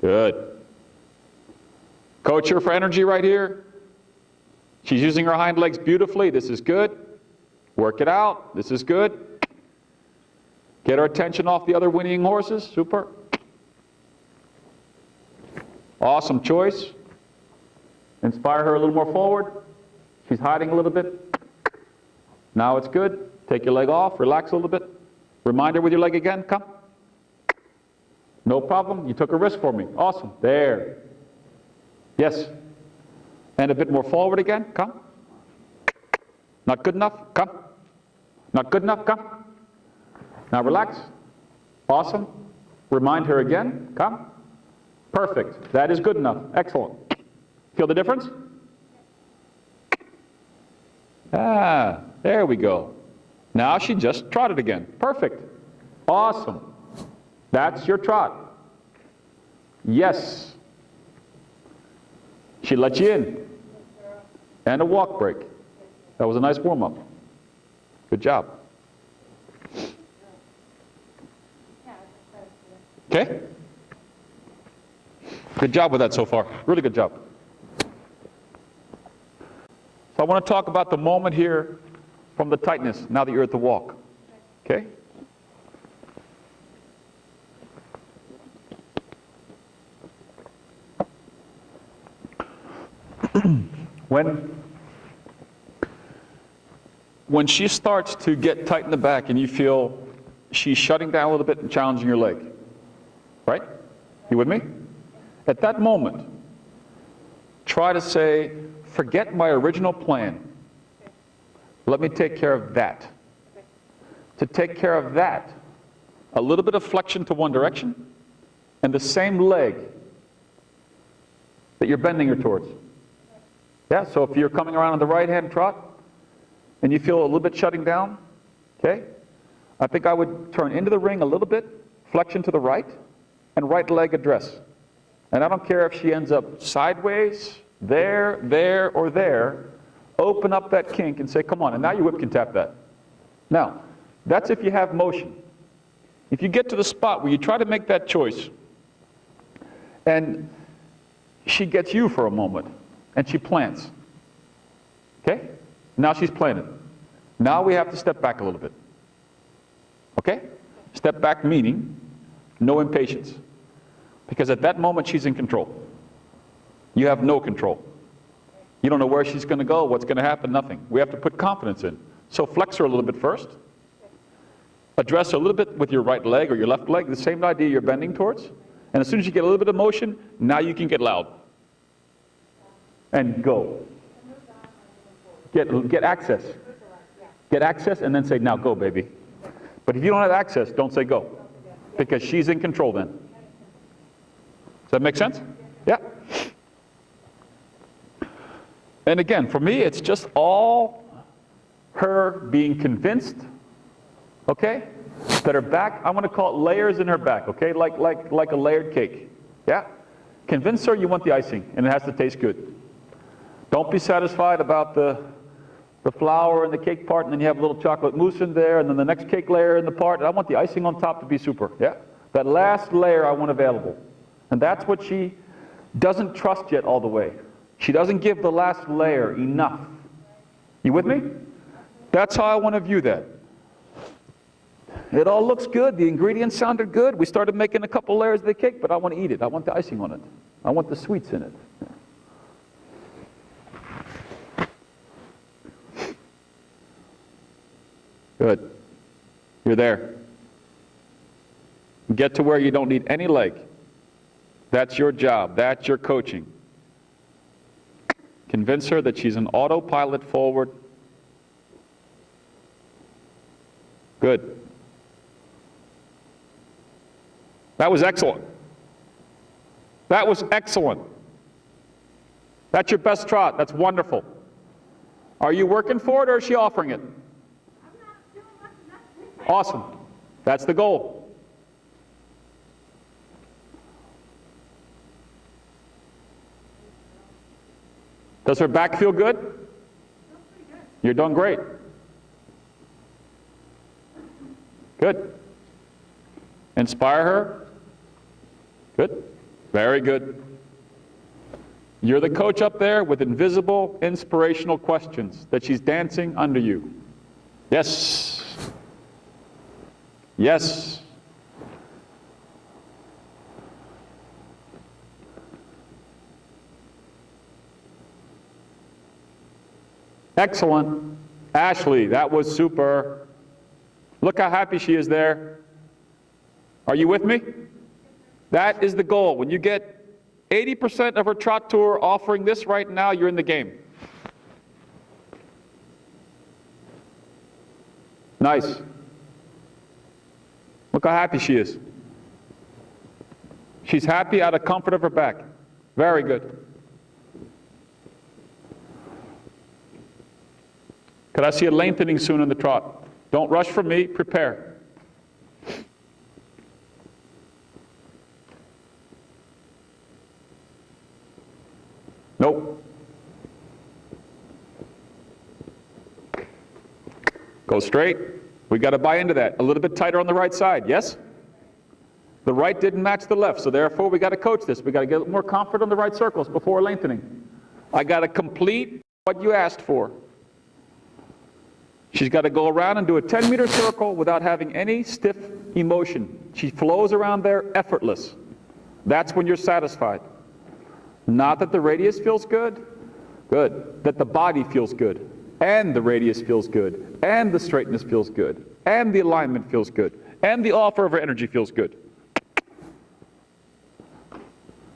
Good. Coach her for energy right here. She's using her hind legs beautifully. This is good. Work it out. This is good. Get her attention off the other whinnying horses. Super. Awesome choice. Inspire her a little more forward. She's hiding a little bit. Now it's good. Take your leg off. Relax a little bit. Remind her with your leg again. Come. No problem. You took a risk for me. Awesome. There. Yes. And a bit more forward again. Come. Not good enough. Come. Not good enough. Come. Now relax. Awesome. Remind her again. Come. Perfect. That is good enough. Excellent. Feel the difference? Ah, there we go. Now she just trotted again. Perfect. Awesome. That's your trot. Yes. She let you in. And a walk break. That was a nice warm-up. Good job. Okay? Good job with that so far. Really good job. So I want to talk about the moment here from the tightness, now that you're at the walk. Okay? When she starts to get tight in the back and you feel she's shutting down a little bit and challenging your leg, right? You with me? At that moment, try to say, forget my original plan. Let me take care of that. To take care of that, a little bit of flexion to one direction and the same leg that you're bending her towards. Yeah, so if you're coming around on the right-hand trot and you feel a little bit shutting down, okay, I think I would turn into the ring a little bit, flexion to the right, and right leg address. And I don't care if she ends up sideways, there, or there, open up that kink and say, come on, and now your whip can tap that. Now, that's if you have motion. If you get to the spot where you try to make that choice, and she gets you for a moment, and she plants. Okay? Now she's planted. Now we have to step back a little bit. Okay? Step back meaning no impatience. Because at that moment she's in control. You have no control. You don't know where she's going to go, what's going to happen, nothing. We have to put confidence in. So flex her a little bit first. Address her a little bit with your right leg or your left leg, the same idea you're bending towards. And as soon as you get a little bit of motion, now you can get loud. And go. Get access. Get access and then say, now go, baby. But if you don't have access, don't say go. Because she's in control then. Does that make sense? Yeah. And again, for me, it's just all her being convinced, okay, that her back, I want to call it layers in her back, okay, like a layered cake. Yeah? Convince her you want the icing, and it has to taste good. Don't be satisfied about the flour and the cake part, and then you have a little chocolate mousse in there, and then the next cake layer in the part, and I want the icing on top to be super. Yeah? That last layer I want available. And that's what she doesn't trust yet all the way. She doesn't give the last layer enough. You with me? That's how I want to view that. It all looks good. The ingredients sounded good. We started making a couple layers of the cake, but I want to eat it. I want the icing on it. I want the sweets in it. Good. You're there. Get to where you don't need any leg. That's your job. That's your coaching. Convince her that she's an autopilot forward. Good. That was excellent. That was excellent. That's your best trot. That's wonderful. Are you working for it or is she offering it? Awesome. That's the goal. Does her back feel good? You're doing great. Good. Inspire her. Good. Very good. You're the coach up there with invisible, inspirational questions that she's dancing under you. Yes. Yes. Excellent. Ashley, that was super. Look how happy she is there. Are you with me? That is the goal. When you get 80% of her trot tour offering this right now, you're in the game. Nice. Look how happy she is. She's happy out of comfort of her back. Very good. Could I see a lengthening soon in the trot? Don't rush for me, prepare. Nope. Go straight. We got to buy into that. A little bit tighter on the right side, yes? The right didn't match the left, so therefore we got to coach this. We got to get more comfort on the right circles before lengthening. I got to complete what you asked for. She's got to go around and do a 10-meter circle without having any stiff emotion. She flows around there effortless. That's when you're satisfied. Not that the radius feels good. Good. That the body feels good. And the radius feels good. And the straightness feels good. And the alignment feels good. And the offer of her energy feels good.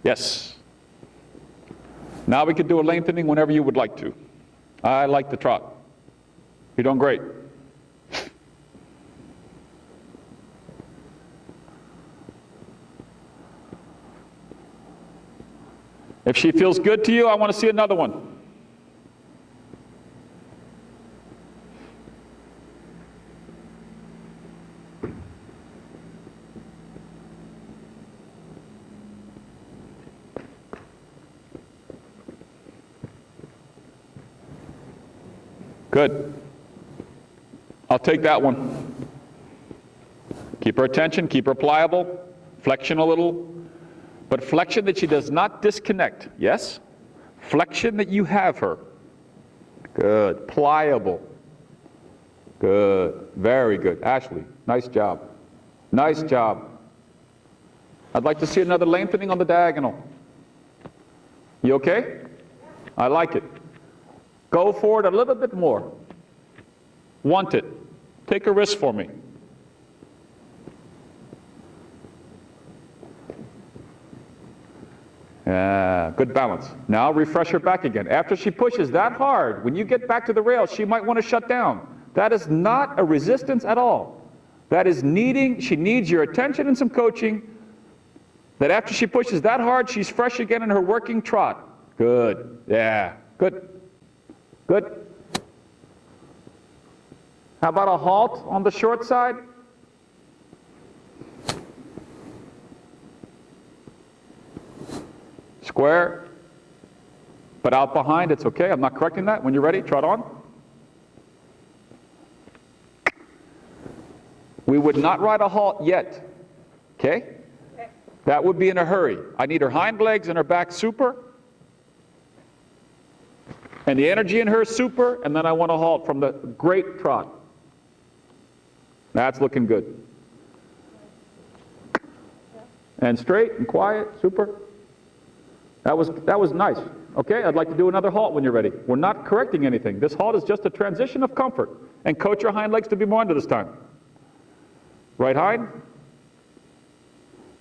Yes. Now we can do a lengthening whenever you would like to. I like the trot. You're doing great. If she feels good to you, I want to see another one. Good. I'll take that one. Keep her attention, keep her pliable, flexion a little, but flexion that she does not disconnect, yes? Flexion that you have her. Good, pliable. Good, very good. Ashley, nice job. Nice job. I'd like to see another lengthening on the diagonal. You okay? I like it. Go forward a little bit more. Want it. Take a risk for me. Good balance. Now refresh her back again. After she pushes that hard, when you get back to the rail, she might want to shut down. That is not a resistance at all. That is she needs your attention and some coaching. That after she pushes that hard, she's fresh again in her working trot. Good. Yeah. Good. Good. How about a halt on the short side? Square. But out behind, it's okay. I'm not correcting that. When you're ready, trot on. We would not ride a halt yet. Okay? That would be in a hurry. I need her hind legs and her back super. And the energy in her super, and then I want to halt from the great trot. That's looking good. And straight and quiet, super. That was nice. Okay, I'd like to do another halt when you're ready. We're not correcting anything. This halt is just a transition of comfort. And coach your hind legs to be more under this time. Right hind.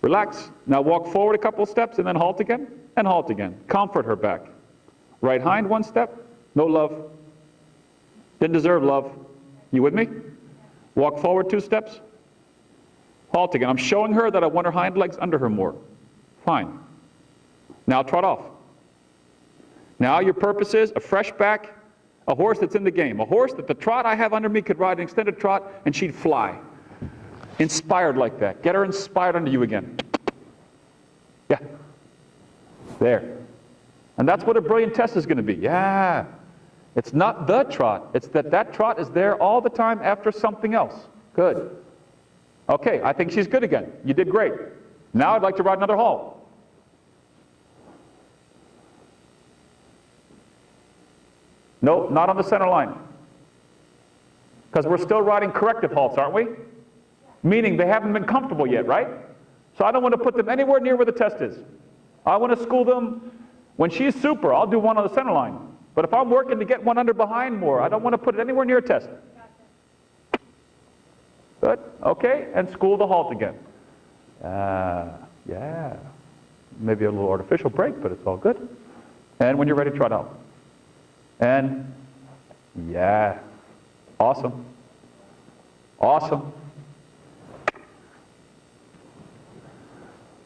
Relax. Now walk forward a couple of steps and then halt again. And halt again. Comfort her back. Right hind one step. No love. Didn't deserve love. You with me? Walk forward 2 steps. Halt again. I'm showing her that I want her hind legs under her more. Fine. Now trot off. Now your purpose is a fresh back, a horse that's in the game. A horse that the trot I have under me could ride an extended trot and she'd fly. Inspired like that. Get her inspired under you again. Yeah. There. And that's what a brilliant test is going to be. Yeah. It's not the trot. It's that trot is there all the time after something else. Good. Okay, I think she's good again. You did great. Now I'd like to ride another halt. Nope, not on the center line. Because we're still riding corrective halts, aren't we? Meaning they haven't been comfortable yet, right? So I don't want to put them anywhere near where the test is. I want to school them. When she's super, I'll do one on the center line. But if I'm working to get one under behind more, I don't want to put it anywhere near a test. Good, okay, and school the halt again. Yeah, maybe a little artificial break, but it's all good. And when you're ready, trot out. And yeah, awesome, awesome.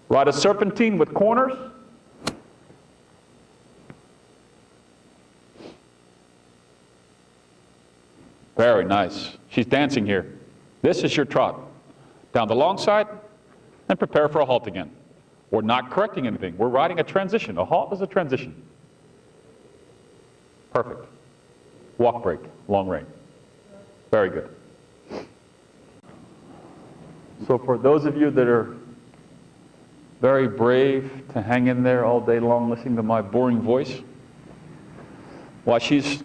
Ride a serpentine with corners. Very nice. She's dancing here. This is your trot. Down the long side, and prepare for a halt again. We're not correcting anything. We're riding a transition. A halt is a transition. Perfect. Walk break, long rein. Very good. So for those of you that are very brave to hang in there all day long listening to my boring voice, while she's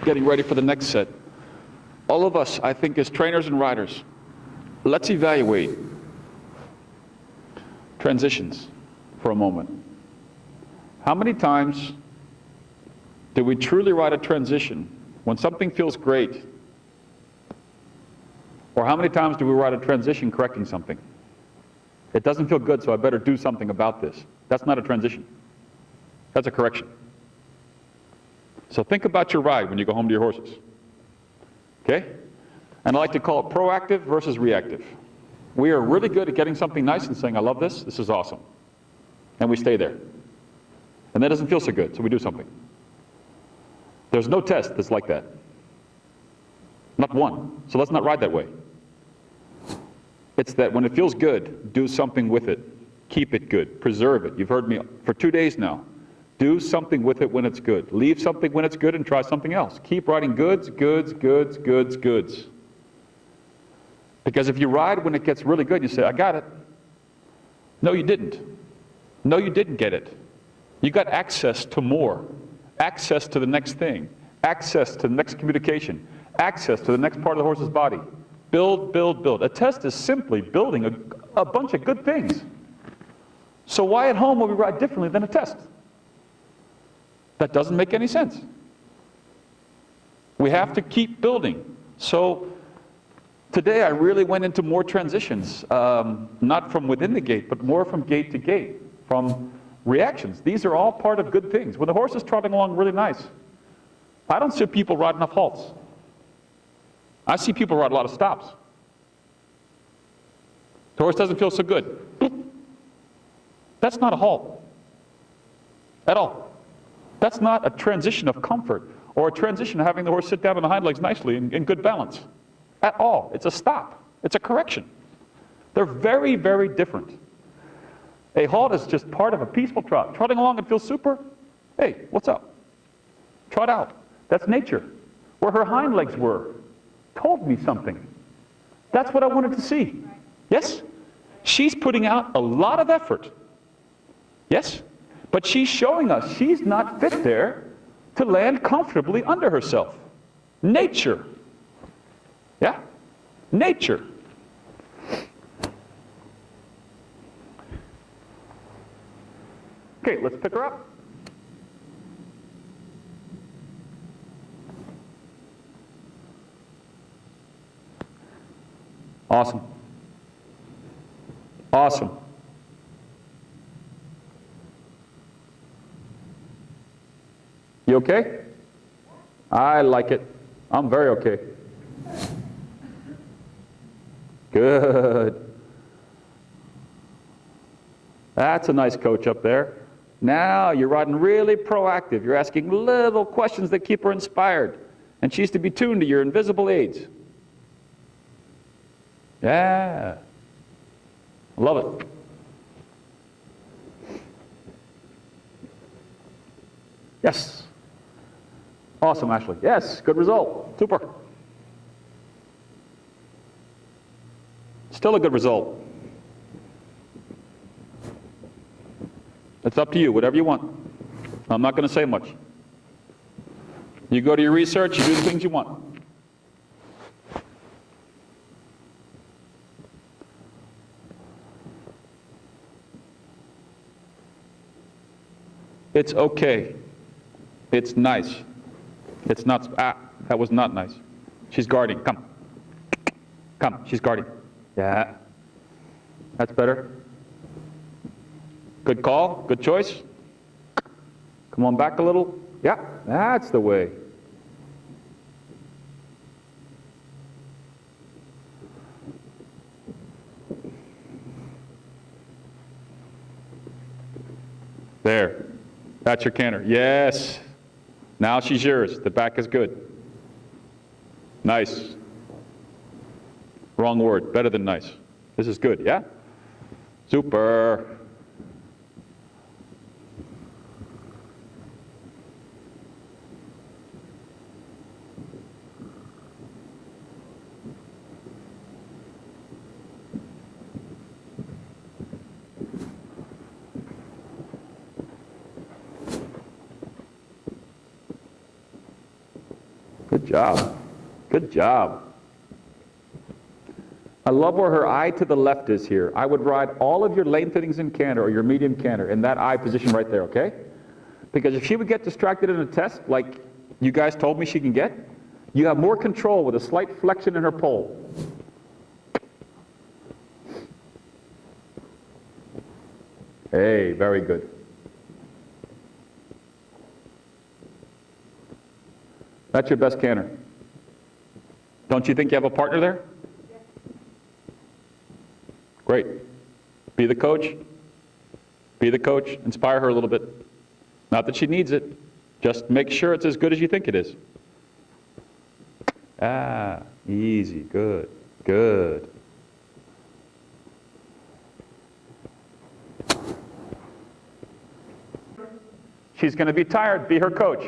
getting ready for the next set, all of us, I think, as trainers and riders, let's evaluate transitions for a moment. How many times do we truly ride a transition when something feels great? Or how many times do we ride a transition correcting something? It doesn't feel good, so I better do something about this. That's not a transition. That's a correction. So think about your ride when you go home to your horses. Okay? And I like to call it proactive versus reactive. We are really good at getting something nice and saying, I love this, this is awesome. And we stay there. And that doesn't feel so good, so we do something. There's no test that's like that. Not one. So let's not ride that way. It's that when it feels good, do something with it. Keep it good. Preserve it. You've heard me for 2 days now. Do something with it when it's good. Leave something when it's good and try something else. Keep riding goods, goods, goods, goods, goods. Because if you ride when it gets really good, you say, I got it. No, you didn't. No, you didn't get it. You got access to more. Access to the next thing. Access to the next communication. Access to the next part of the horse's body. Build, build, build. A test is simply building a bunch of good things. So why at home will we ride differently than a test? That doesn't make any sense. We have to keep building. So today I really went into more transitions, not from within the gate, but more from gate to gate, from reactions. These are all part of good things. When the horse is trotting along really nice, I don't see people ride enough halts. I see people ride a lot of stops. The horse doesn't feel so good. That's not a halt at all. That's not a transition of comfort or a transition of having the horse sit down on the hind legs nicely in good balance at all. It's a stop. It's a correction. They're very, very different. A halt is just part of a peaceful trot. Trotting along and feels super. Hey, what's up? Trot out. That's nature. Where her hind legs were told me something. That's what I wanted to see. Yes? She's putting out a lot of effort. Yes? But she's showing us she's not fit there to land comfortably under herself. Nature. Yeah? Nature. Okay, let's pick her up. Awesome. Awesome. You okay? I like it. I'm very okay. Good. That's a nice coach up there. Now you're riding really proactive. You're asking little questions that keep her inspired. And she's to be tuned to your invisible aids. Yeah. Love it. Yes. Awesome, Ashley. Yes, good result. Super. Still a good result. It's up to you, whatever you want. I'm not going to say much. You go to your research, you do the things you want. It's okay. It's nice. It's not, that was not nice. She's guarding, come. Come, she's guarding. Yeah. That's better. Good call, good choice. Come on back a little. Yeah, that's the way. There. That's your canter. Yes. Now she's yours. The back is good. Nice. Wrong word. Better than nice. This is good, yeah? Super. Good job. Good job. I love where her eye to the left is here. I would ride all of your lengthenings in canter or your medium canter in that eye position right there, okay? Because if she would get distracted in a test, like you guys told me she can get, you have more control with a slight flexion in her pole. Hey, very good. That's your best canter. Don't you think you have a partner there? Great. Be the coach. Be the coach. Inspire her a little bit. Not that she needs it. Just make sure it's as good as you think it is. Ah, easy. Good. Good. She's going to be tired. Be her coach.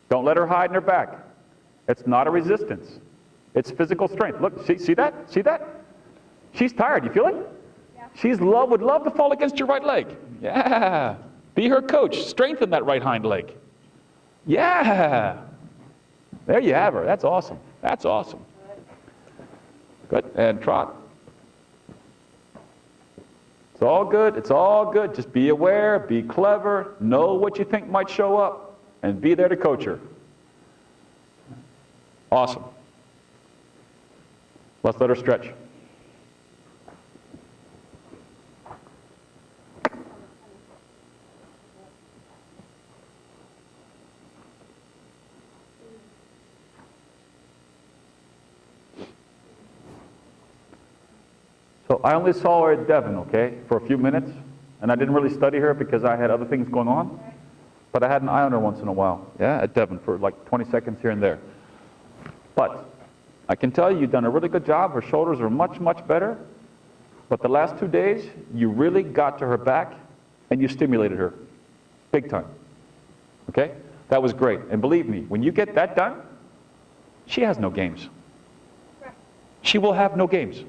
Don't let her hide in her back. It's not a resistance. It's physical strength. Look, see that? See that? She's tired. You feel it? Yeah. Would love to fall against your right leg. Yeah. Be her coach. Strengthen that right hind leg. Yeah. There you have her. That's awesome. That's awesome. Good. And trot. It's all good. It's all good. Just be aware. Be clever. Know what you think might show up. And be there to coach her. Awesome. Let's let her stretch. So I only saw her at Devon, okay, for a few minutes, and I didn't really study her because I had other things going on, but I had an eye on her once in a while, yeah, at Devon for like 20 seconds here and there. But I can tell you, you've done a really good job. Her shoulders are much, much better, but the last 2 days, you really got to her back, and you stimulated her, big time, okay? That was great, and believe me, when you get that done, she has no games. She will have no games.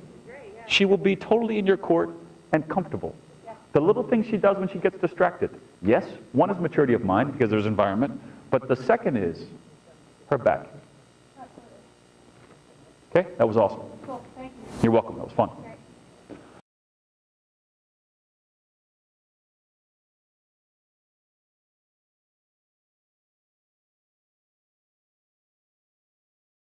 She will be totally in your court and comfortable. Yeah. The little things she does when she gets distracted. Yes, one is maturity of mind because there's environment, but the second is her back. Okay, that was awesome. Cool, thank you. You're welcome, that was fun.